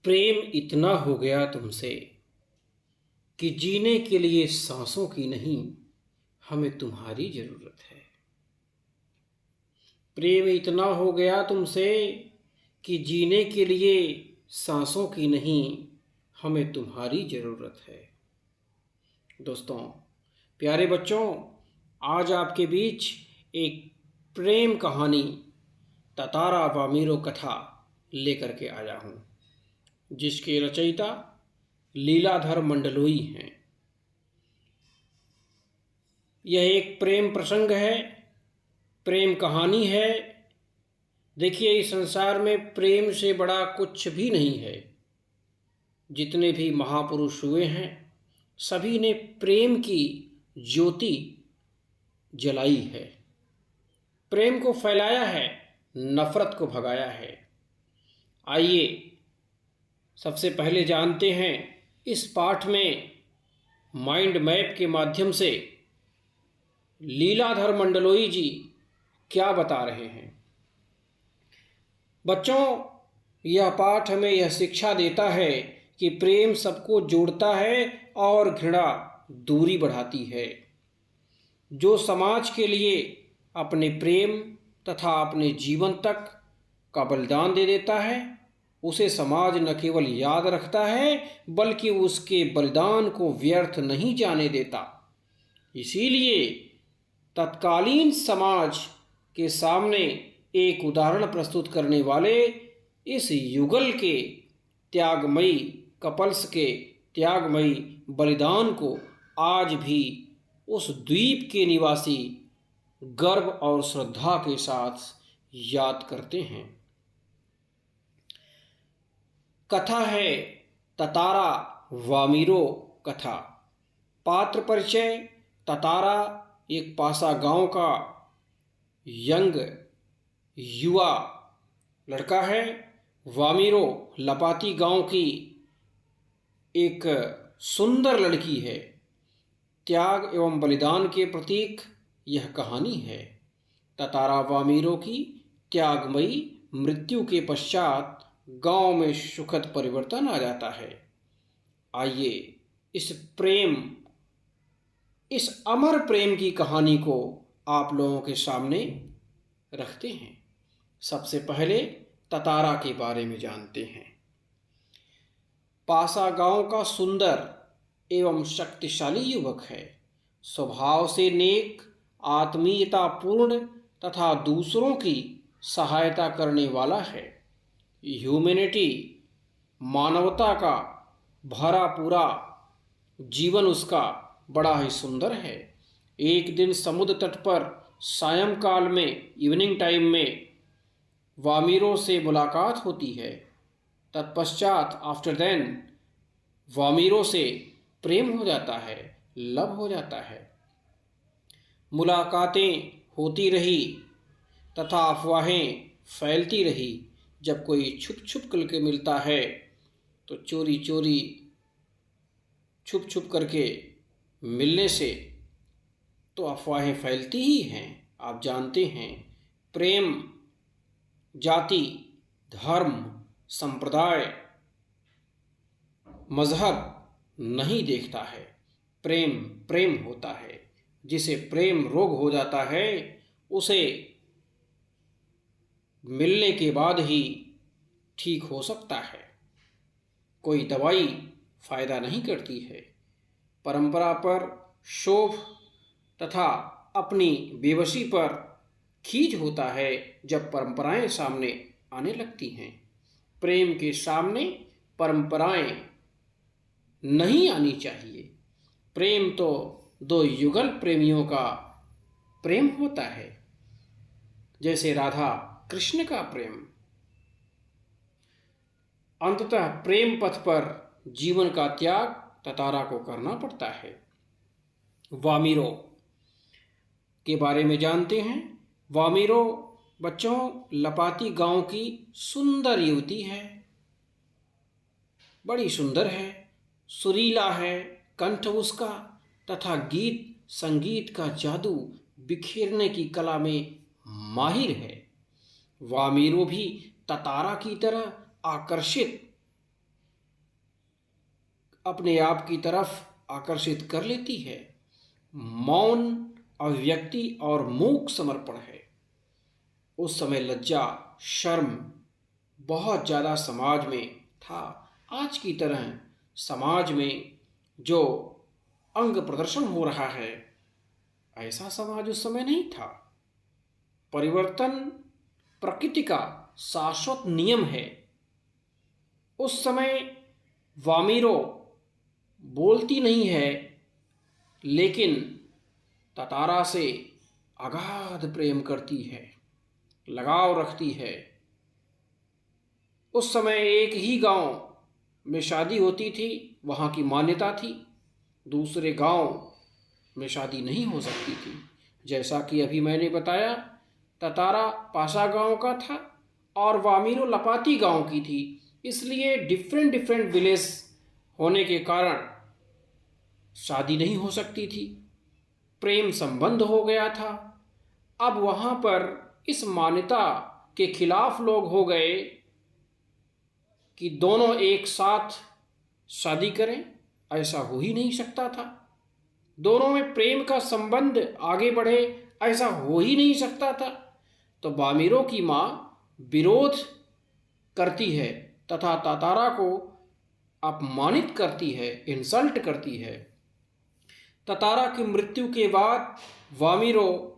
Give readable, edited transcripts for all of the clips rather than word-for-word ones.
प्रेम इतना हो गया तुमसे कि जीने के लिए सांसों की नहीं, हमें तुम्हारी जरूरत है। प्रेम इतना हो गया तुमसे कि जीने के लिए सांसों की नहीं, हमें तुम्हारी जरूरत है। दोस्तों, प्यारे बच्चों, आज आपके बीच एक प्रेम कहानी ततारा वामीरो कथा लेकर के आया हूँ, जिसके रचयिता लीलाधर मंडलोई हैं। यह एक प्रेम प्रसंग है, प्रेम कहानी है। देखिए, इस संसार में प्रेम से बड़ा कुछ भी नहीं है। जितने भी महापुरुष हुए हैं, सभी ने प्रेम की ज्योति जलाई है, प्रेम को फैलाया है, नफरत को भगाया है। आइए सबसे पहले जानते हैं इस पाठ में माइंड मैप के माध्यम से लीलाधर मंडलोई जी क्या बता रहे हैं। बच्चों, यह पाठ हमें यह शिक्षा देता है कि प्रेम सबको जोड़ता है और घृणा दूरी बढ़ाती है। जो समाज के लिए अपने प्रेम तथा अपने जीवन तक का बलिदान दे देता है, उसे समाज न केवल याद रखता है बल्कि उसके बलिदान को व्यर्थ नहीं जाने देता। इसीलिए तत्कालीन समाज के सामने एक उदाहरण प्रस्तुत करने वाले इस युगल के त्यागमयी कपल्स के त्यागमयी बलिदान को आज भी उस द्वीप के निवासी गर्व और श्रद्धा के साथ याद करते हैं। कथा है ततारा वामीरो कथा। पात्र परिचय: ततारा एक पासा गांव का यंग युवा लड़का है। वामीरो लपाती गांव की एक सुंदर लड़की है। त्याग एवं बलिदान के प्रतीक यह कहानी है। ततारा वामीरो की त्यागमयी मृत्यु के पश्चात गांव में सुखद परिवर्तन आ जाता है। आइए इस अमर प्रेम की कहानी को आप लोगों के सामने रखते हैं। सबसे पहले ततारा के बारे में जानते हैं। पासा गांव का सुंदर एवं शक्तिशाली युवक है। स्वभाव से नेक, आत्मीयतापूर्ण तथा दूसरों की सहायता करने वाला है। ह्यूमैनिटी, मानवता का भरा पूरा जीवन उसका बड़ा ही सुंदर है। एक दिन समुद्र तट पर सायंकाल में, इवनिंग टाइम में वामीरो से मुलाकात होती है। तत्पश्चात आफ्टर देन वामीरो से प्रेम हो जाता है, लव हो जाता है। मुलाकातें होती रही तथा अफवाहें फैलती रही। जब कोई छुप छुप करके मिलता है तो चोरी चोरी छुप छुप करके मिलने से तो अफवाहें फैलती ही हैं। आप जानते हैं, प्रेम जाति, धर्म, संप्रदाय, मजहब नहीं देखता है। प्रेम प्रेम होता है। जिसे प्रेम रोग हो जाता है, उसे मिलने के बाद ही ठीक हो सकता है। कोई दवाई फायदा नहीं करती है। परंपरा पर शोभ तथा अपनी बेबसी पर खींच होता है जब परंपराएं सामने आने लगती हैं। प्रेम के सामने परंपराएं नहीं आनी चाहिए। प्रेम तो दो युगल प्रेमियों का प्रेम होता है, जैसे राधा कृष्ण का प्रेम। अंततः प्रेम पथ पर जीवन का त्याग ततारा को करना पड़ता है। वामीरो के बारे में जानते हैं। वामीरो बच्चों लपाती गांव की सुंदर युवती है। बड़ी सुंदर है, सुरीला है कंठ उसका तथा गीत संगीत का जादू बिखेरने की कला में माहिर है। वामीरो भी ततारा की तरह आकर्षित अपने आप की तरफ आकर्षित कर लेती है। मौन अभिव्यक्ति और मूक समर्पण है। उस समय लज्जा, शर्म बहुत ज़्यादा समाज में था। आज की तरह समाज में जो अंग प्रदर्शन हो रहा है, ऐसा समाज उस समय नहीं था। परिवर्तन प्रकृति का शाश्वत नियम है। उस समय वामिरो बोलती नहीं है, लेकिन ततारा से अगाध प्रेम करती है, लगाव रखती है। उस समय एक ही गांव में शादी होती थी, वहाँ की मान्यता थी। दूसरे गांव में शादी नहीं हो सकती थी। जैसा कि अभी मैंने बताया, ततारा पासा गांव का था और वामिरो लपाती गांव की थी। इसलिए डिफरेंट विलेज होने के कारण शादी नहीं हो सकती थी। प्रेम संबंध हो गया था। अब वहाँ पर इस मान्यता के खिलाफ लोग हो गए कि दोनों एक साथ शादी करें। ऐसा हो ही नहीं सकता था। दोनों में प्रेम का संबंध आगे बढ़े, ऐसा हो ही नहीं सकता था। तो वामिरो की माँ विरोध करती है तथा ततारा को अपमानित करती है, इंसल्ट करती है। ततारा की मृत्यु के बाद वामिरो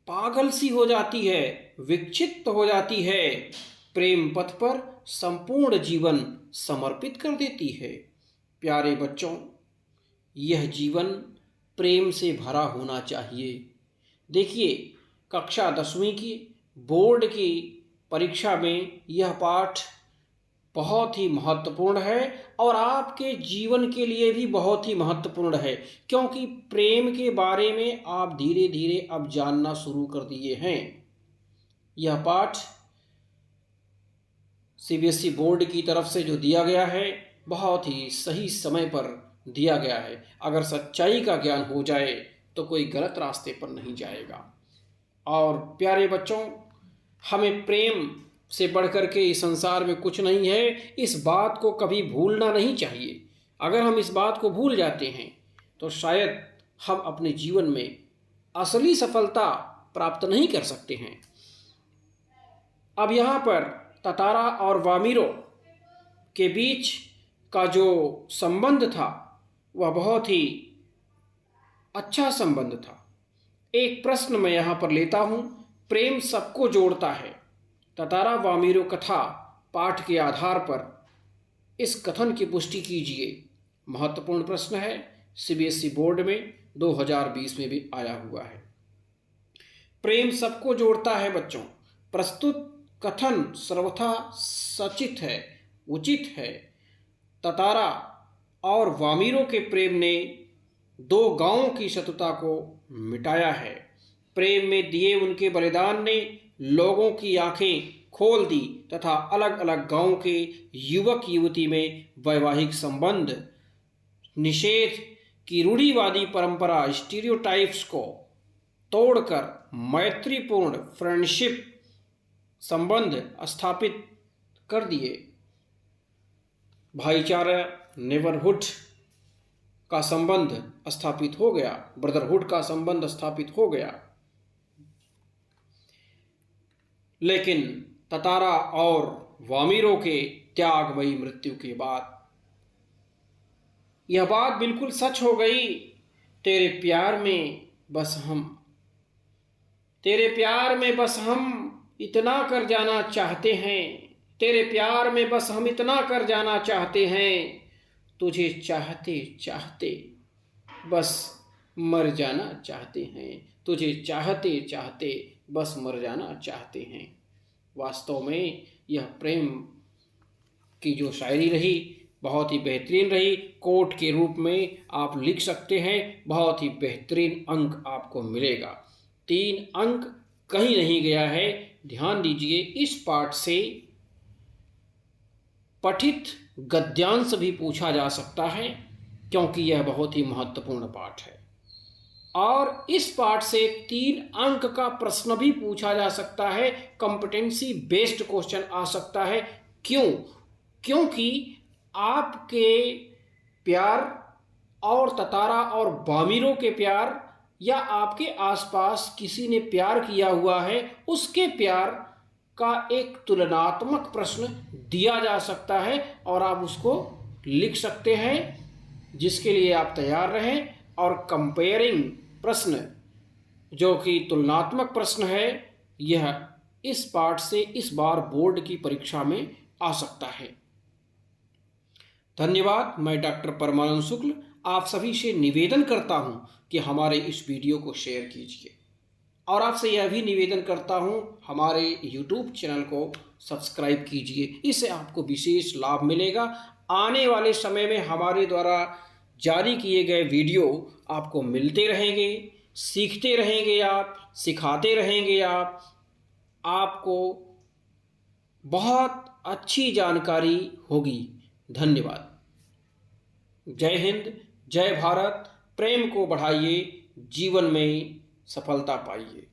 पागल सी हो जाती है, विक्षिप्त हो जाती है, प्रेम पथ पर संपूर्ण जीवन समर्पित कर देती है। प्यारे बच्चों, यह जीवन प्रेम से भरा होना चाहिए। देखिए, कक्षा 10वीं की बोर्ड की परीक्षा में यह पाठ बहुत ही महत्वपूर्ण है और आपके जीवन के लिए भी बहुत ही महत्वपूर्ण है, क्योंकि प्रेम के बारे में आप धीरे धीरे अब जानना शुरू कर दिए हैं। यह पाठ सीबीएसई बोर्ड की तरफ से जो दिया गया है, बहुत ही सही समय पर दिया गया है। अगर सच्चाई का ज्ञान हो जाए तो कोई गलत रास्ते पर नहीं जाएगा। और प्यारे बच्चों, हमें प्रेम से बढ़कर के इस संसार में कुछ नहीं है, इस बात को कभी भूलना नहीं चाहिए। अगर हम इस बात को भूल जाते हैं तो शायद हम अपने जीवन में असली सफलता प्राप्त नहीं कर सकते हैं। अब यहाँ पर ततारा और वामिरो के बीच का जो संबंध था वह बहुत ही अच्छा संबंध था। एक प्रश्न मैं यहाँ पर लेता हूँ, प्रेम सबको जोड़ता है। ततारा वामिरो कथा पाठ के आधार पर इस कथन की पुष्टि कीजिए। महत्वपूर्ण प्रश्न है, सीबीएसई बोर्ड में 2020 में भी आया हुआ है। प्रेम सबको जोड़ता है बच्चों। प्रस्तुत कथन सर्वथा सचित है, उचित है। ततारा और वामिरो के प्रेम ने दो गांवों की शत्रुता को मिटाया है। प्रेम में दिए उनके बलिदान ने लोगों की आंखें खोल दी तथा अलग अलग गांव के युवक युवती में वैवाहिक संबंध निषेध की रूढ़िवादी परंपरा स्टीरियोटाइप्स को तोड़कर मैत्रीपूर्ण फ्रेंडशिप संबंध स्थापित कर दिए। भाईचारा नेबरहुड का संबंध स्थापित हो गया, ब्रदरहुड का संबंध स्थापित हो गया। लेकिन ततारा और वामिरो के त्यागमयी मृत्यु के बाद यह बात बिल्कुल सच हो गई। तेरे प्यार में बस हम इतना कर जाना चाहते हैं। तेरे प्यार में बस हम इतना कर जाना चाहते हैं। तुझे चाहते चाहते बस मर जाना चाहते हैं। तुझे चाहते चाहते बस मर जाना चाहते हैं। वास्तव में यह प्रेम की जो शायरी रही बहुत ही बेहतरीन रही। कोट के रूप में आप लिख सकते हैं, बहुत ही बेहतरीन अंक आपको मिलेगा। 3 अंक कहीं नहीं गया है। ध्यान दीजिए, इस पाठ से पठित गद्यांश भी पूछा जा सकता है, क्योंकि यह बहुत ही महत्वपूर्ण पाठ है। और इस पाठ से 3 अंक का प्रश्न भी पूछा जा सकता है। कॉम्पिटेंसी बेस्ड क्वेश्चन आ सकता है। क्यों? क्योंकि आपके प्यार और ततारा और बामिरों के प्यार, या आपके आसपास किसी ने प्यार किया हुआ है उसके प्यार का एक तुलनात्मक प्रश्न दिया जा सकता है और आप उसको लिख सकते हैं, जिसके लिए आप तैयार रहें। और कंपेयरिंग प्रश्न जो कि तुलनात्मक प्रश्न है, यह इस पाठ से इस बार बोर्ड की परीक्षा में आ सकता है। धन्यवाद। मैं डॉक्टर परमानंद शुक्ल आप सभी से निवेदन करता हूं कि हमारे इस वीडियो को शेयर कीजिए, और आपसे यह भी निवेदन करता हूं हमारे YouTube चैनल को सब्सक्राइब कीजिए। इससे आपको विशेष लाभ मिलेगा। आने वाले समय में हमारे द्वारा जारी किए गए वीडियो आपको मिलते रहेंगे, सीखते रहेंगे आप, सिखाते रहेंगे आप, आपको बहुत अच्छी जानकारी होगी। धन्यवाद। जय हिंद, जय भारत। प्रेम को बढ़ाइए, जीवन में सफलता पाइए।